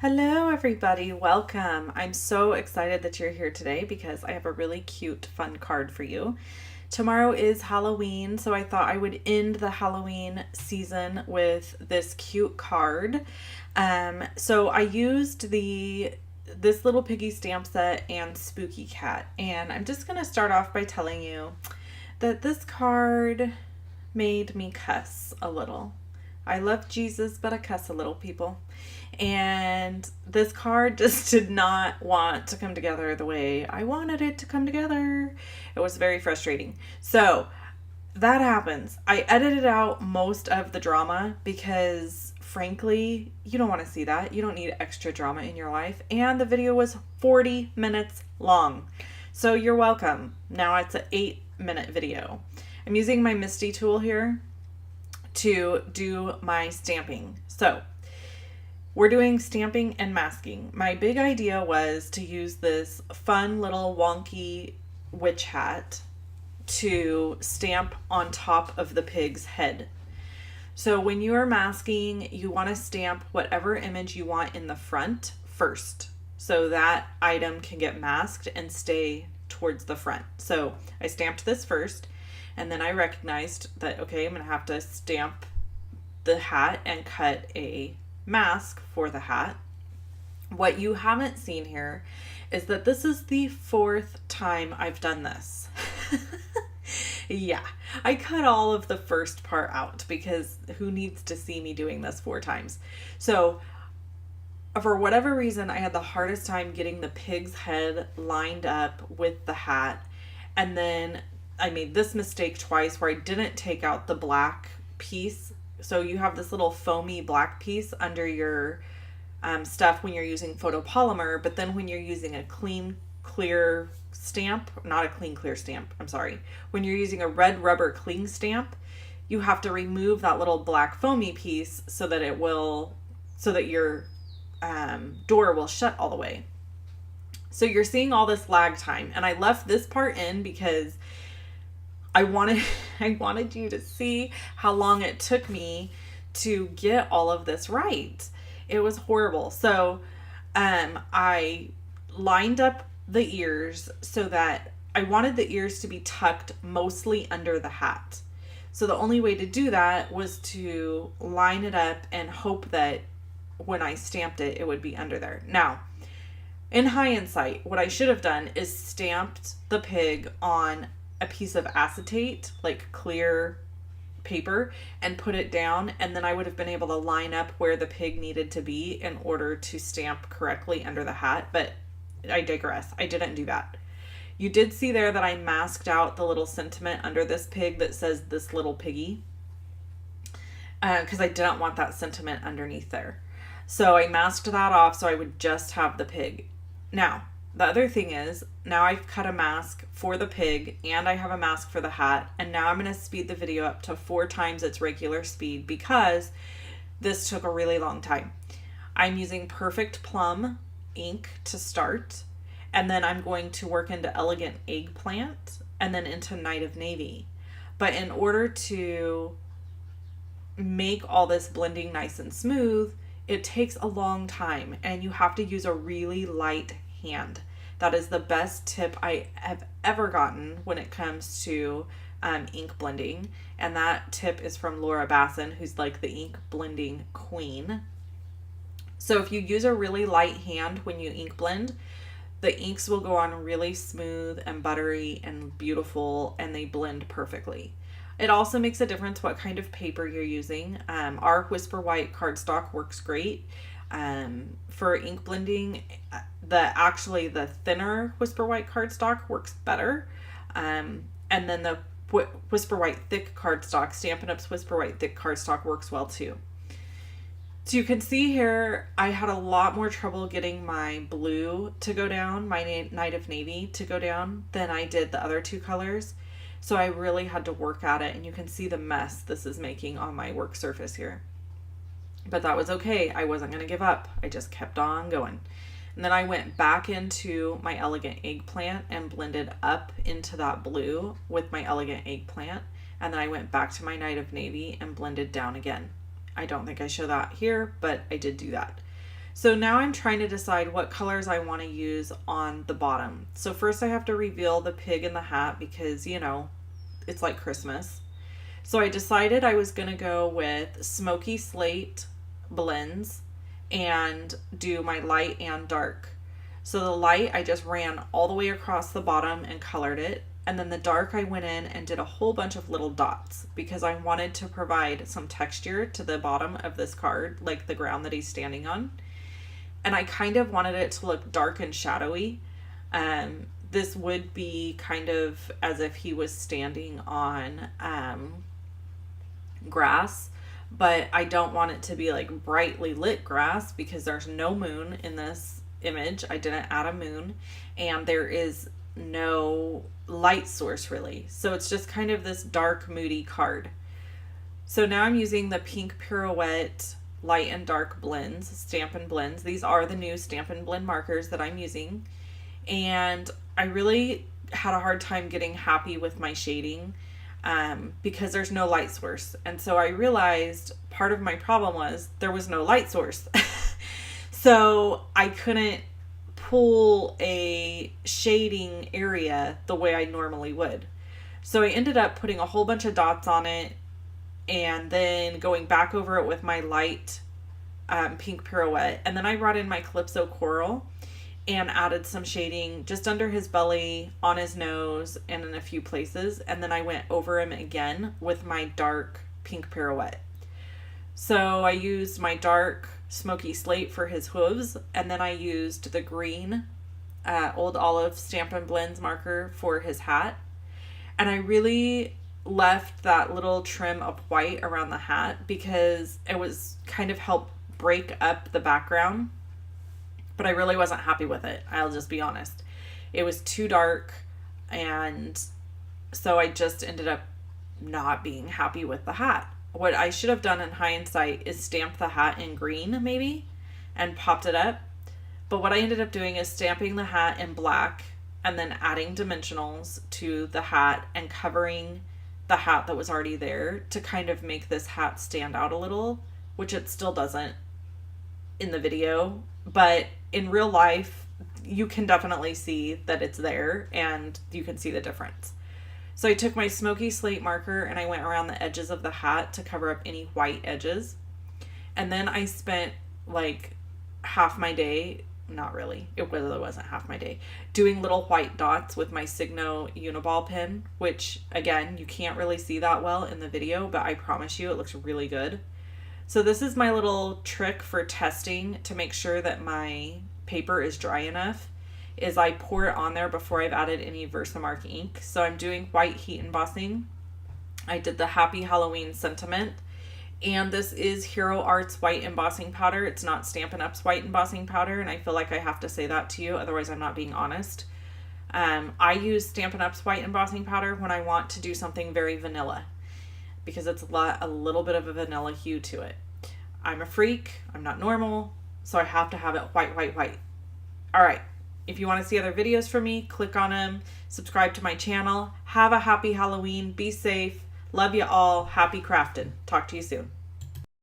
Hello, everybody. Welcome. I'm so excited that you're here today because I have a really cute, fun card for you. Tomorrow is Halloween, so I thought I would end the Halloween season with this cute card. So I used this little piggy stamp set and Spooky Cat, and I'm just gonna start off by telling you that this card made me cuss a little. I love Jesus, but I cuss a little, people. And this card just did not want to come together the way I wanted it to come together. It was very frustrating. So that happens. I edited out most of the drama because, frankly, you don't want to see that. You don't need extra drama in your life. And the video was 40 minutes long. So you're welcome. Now it's an 8-minute video. I'm using my Misty tool here to do my stamping. So we're doing stamping and masking. My big idea was to use this fun little wonky witch hat to stamp on top of the pig's head. So when you are masking, you want to stamp whatever image you want in the front first, so that item can get masked and stay towards the front. So I stamped this first, and then I recognized that, okay, I'm going to have to stamp the hat and cut a mask for the hat. What you haven't seen here is that this is the 4th time I've done this. Yeah, I cut all of the first part out because who needs to see me doing this 4 times? So for whatever reason, I had the hardest time getting the pig's head lined up with the hat. And then I made this mistake twice where I didn't take out the black piece. So you have this little foamy black piece under your stuff when you're using photopolymer, but then when you're using a clean, clear stamp, not a clean, clear stamp, I'm sorry. When you're using a red rubber cling stamp, you have to remove that little black foamy piece so that your door will shut all the way. So you're seeing all this lag time, and I left this part in because I wanted you to see how long it took me to get all of this right. It was horrible. So I lined up the ears so that I wanted the ears to be tucked mostly under the hat. So the only way to do that was to line it up and hope that when I stamped it, it would be under there. Now, in hindsight, what I should have done is stamped the pig on a piece of acetate, like clear paper, and put it down, and then I would have been able to line up where the pig needed to be in order to stamp correctly under the hat. But I digress. I didn't do that. You did see there that I masked out the little sentiment under this pig that says "this little piggy," because I didn't want that sentiment underneath there. So I masked that off so I would just have the pig. Now, the other thing is, now I've cut a mask for the pig and I have a mask for the hat, and now I'm going to speed the video up to 4 times its regular speed because this took a really long time. I'm using Perfect Plum ink to start, and then I'm going to work into Elegant Eggplant and then into Night of Navy. But in order to make all this blending nice and smooth, it takes a long time, and you have to use a really light hand. That is the best tip I have ever gotten when it comes to ink blending. And that tip is from Laura Basson, who's like the ink blending queen. So if you use a really light hand when you ink blend, the inks will go on really smooth and buttery and beautiful, and they blend perfectly. It also makes a difference what kind of paper you're using. Our Whisper White cardstock works great. For ink blending, the thinner Whisper White cardstock works better. And then the Whisper White thick cardstock, Stampin' Up's Whisper White thick cardstock works well too. So you can see here, I had a lot more trouble getting my blue to go down, my Night of Navy to go down, than I did the other 2 colors. So I really had to work at it, and you can see the mess this is making on my work surface here. But that was okay. I wasn't going to give up. I just kept on going. And then I went back into my Elegant Eggplant and blended up into that blue with my Elegant Eggplant. And then I went back to my Night of Navy and blended down again. I don't think I show that here, but I did do that. So now I'm trying to decide what colors I want to use on the bottom. So first I have to reveal the pig in the hat because, you know, it's like Christmas. So I decided I was going to go with smoky slate blends and do my light and dark. So the light, I just ran all the way across the bottom and colored it. And then the dark, I went in and did a whole bunch of little dots because I wanted to provide some texture to the bottom of this card, like the ground that he's standing on. And I kind of wanted it to look dark and shadowy. This would be kind of as if he was standing on grass, but I don't want it to be like brightly lit grass because there's no moon in this image. I didn't add a moon, and there is no light source really. So it's just kind of this dark, moody card. So now I'm using the Pink Pirouette light and dark blends, Stampin' blends. These are the new Stampin' blend markers that I'm using. And I really had a hard time getting happy with my shading because there's no light source. And so I realized part of my problem was there was no light source. So I couldn't pull a shading area the way I normally would. So I ended up putting a whole bunch of dots on it and then going back over it with my light Pink Pirouette. And then I brought in my Calypso Coral and added some shading just under his belly, on his nose, and in a few places. And then I went over him again with my dark Pink Pirouette. So I used my dark Smoky Slate for his hooves, and then I used the green Old Olive Stampin' Blends marker for his hat. And I really left that little trim of white around the hat because it was kind of helped break up the background, but I really wasn't happy with it. I'll just be honest. It was too dark, and so I just ended up not being happy with the hat. What I should have done in hindsight is stamp the hat in green maybe and popped it up. But what I ended up doing is stamping the hat in black and then adding dimensionals to the hat and covering the hat that was already there to kind of make this hat stand out a little, which it still doesn't in the video, but in real life you can definitely see that it's there and you can see the difference. So I took my Smoky Slate marker and I went around the edges of the hat to cover up any white edges. And then I spent like half my day, not really, it really wasn't half my day, doing little white dots with my Signo Uniball pen, which again, you can't really see that well in the video, but I promise you it looks really good. So this is my little trick for testing to make sure that my paper is dry enough, is I pour it on there before I've added any Versamark ink. So I'm doing white heat embossing. I did the Happy Halloween sentiment, and this is Hero Arts white embossing powder. It's not Stampin' Up's white embossing powder, and I feel like I have to say that to you, otherwise I'm not being honest. I use Stampin' Up's white embossing powder when I want to do something very vanilla, because it's a little bit of a vanilla hue to it. I'm a freak, I'm not normal, so I have to have it white, white, white. All right, if you want to see other videos from me, click on them, subscribe to my channel. Have a happy Halloween, be safe, love you all, happy crafting. Talk to you soon.